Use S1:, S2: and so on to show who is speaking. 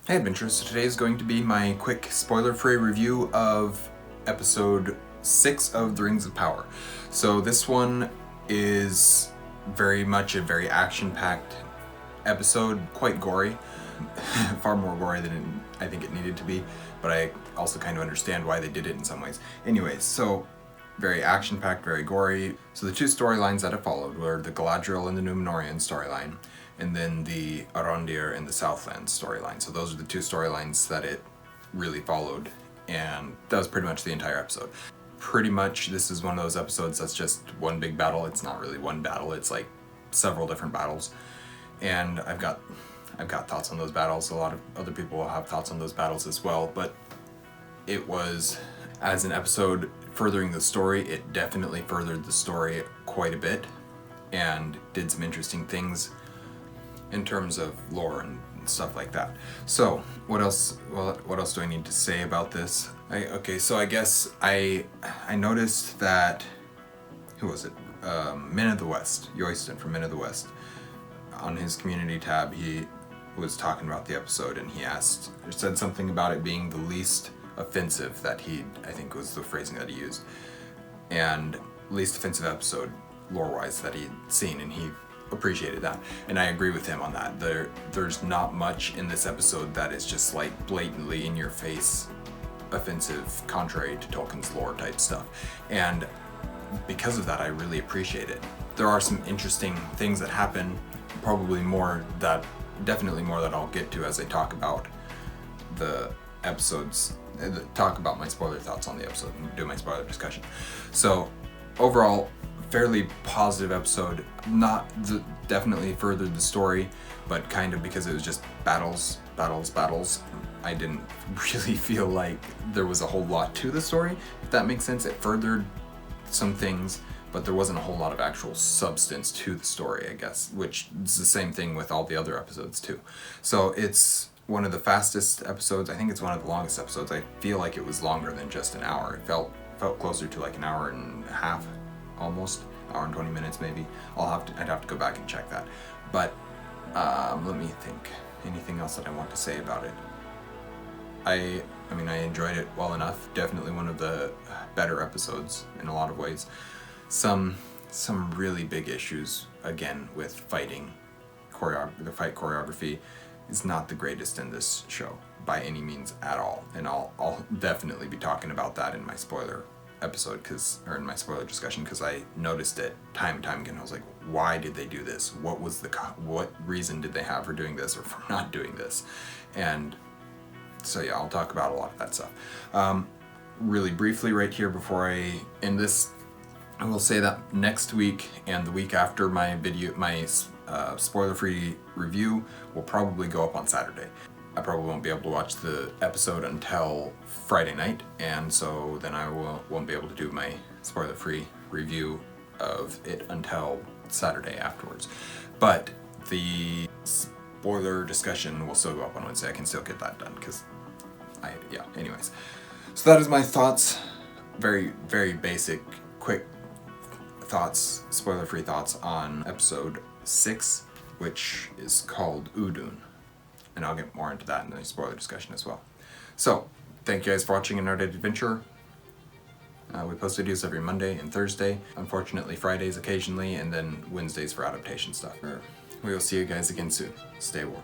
S1: Hey adventurers, so today is going to be my quick spoiler-free review of episode 6 of The Rings of Power. So this one is very much a very action-packed episode, quite gory, far more gory than I think it needed to be, but I also kind of understand why they did it in some ways. Anyways, so very action-packed, very gory. So the two storylines that it followed were the Galadriel and the Númenórean storyline, and then the Arondir and the Southland storyline. So those are the two storylines that it really followed, and that was pretty much the entire episode. Pretty much this is one of those episodes that's just one big battle. It's not really one battle, it's like several different battles. And I've got thoughts on those battles. A lot of other people will have thoughts on those battles as well, but it was, as an episode furthering the story, it definitely furthered the story quite a bit and did some interesting things in terms of lore and stuff like that. So what else do I need to say about this? So I guess I noticed that, who was it? Men of the West, Yoyston from Men of the West, on his community tab, he was talking about the episode, and he said something about it being the least offensive that I think was the phrasing that he used, and least offensive episode lore-wise that he'd seen, and he appreciated that, and I agree with him on that. There's not much in this episode that is just like blatantly in your face offensive, contrary to Tolkien's lore type stuff, and because of that I really appreciate it. There are some interesting things that happen, definitely more that I'll get to as I talk about the episodes, talk about my spoiler thoughts on the episode and do my spoiler discussion. So overall, fairly positive episode. Definitely furthered the story, but kind of because it was just battles. I didn't really feel like there was a whole lot to the story, if that makes sense. It furthered some things, but there wasn't a whole lot of actual substance to the story, I guess, which is the same thing with all the other episodes too. So it's one of the fastest episodes. I think it's one of the longest episodes. I feel like it was longer than just an hour. It felt closer to like an hour and a half, almost hour and 20 minutes maybe. I'd have to go back and check that. But let me think. Anything else that I want to say about it? I enjoyed it well enough. Definitely one of the better episodes in a lot of ways. Some really big issues again with fighting. The fight choreography is not the greatest in this show by any means at all, and I'll definitely be talking about that in my spoiler episode, in my spoiler discussion, because I noticed it time and time again. I was like, why did they do this? What reason did they have for doing this or for not doing this? And so yeah, I'll talk about a lot of that stuff. Really briefly right here before I end this, I will say that next week and the week after my spoiler-free review will probably go up on Saturday. I probably won't be able to watch the episode until Friday night, and so then I won't be able to do my spoiler-free review of it until Saturday afterwards. But the spoiler discussion will still go up on Wednesday. I can still get that done anyways. So that is my thoughts. Very, very basic, quick thoughts, spoiler-free thoughts on episode 6, which is called Udun. And I'll get more into that in the spoiler discussion as well. So, thank you guys for watching An Erudite Adventure. We post videos every Monday and Thursday. Unfortunately, Fridays occasionally, and then Wednesdays for adaptation stuff. We will see you guys again soon. Stay warm.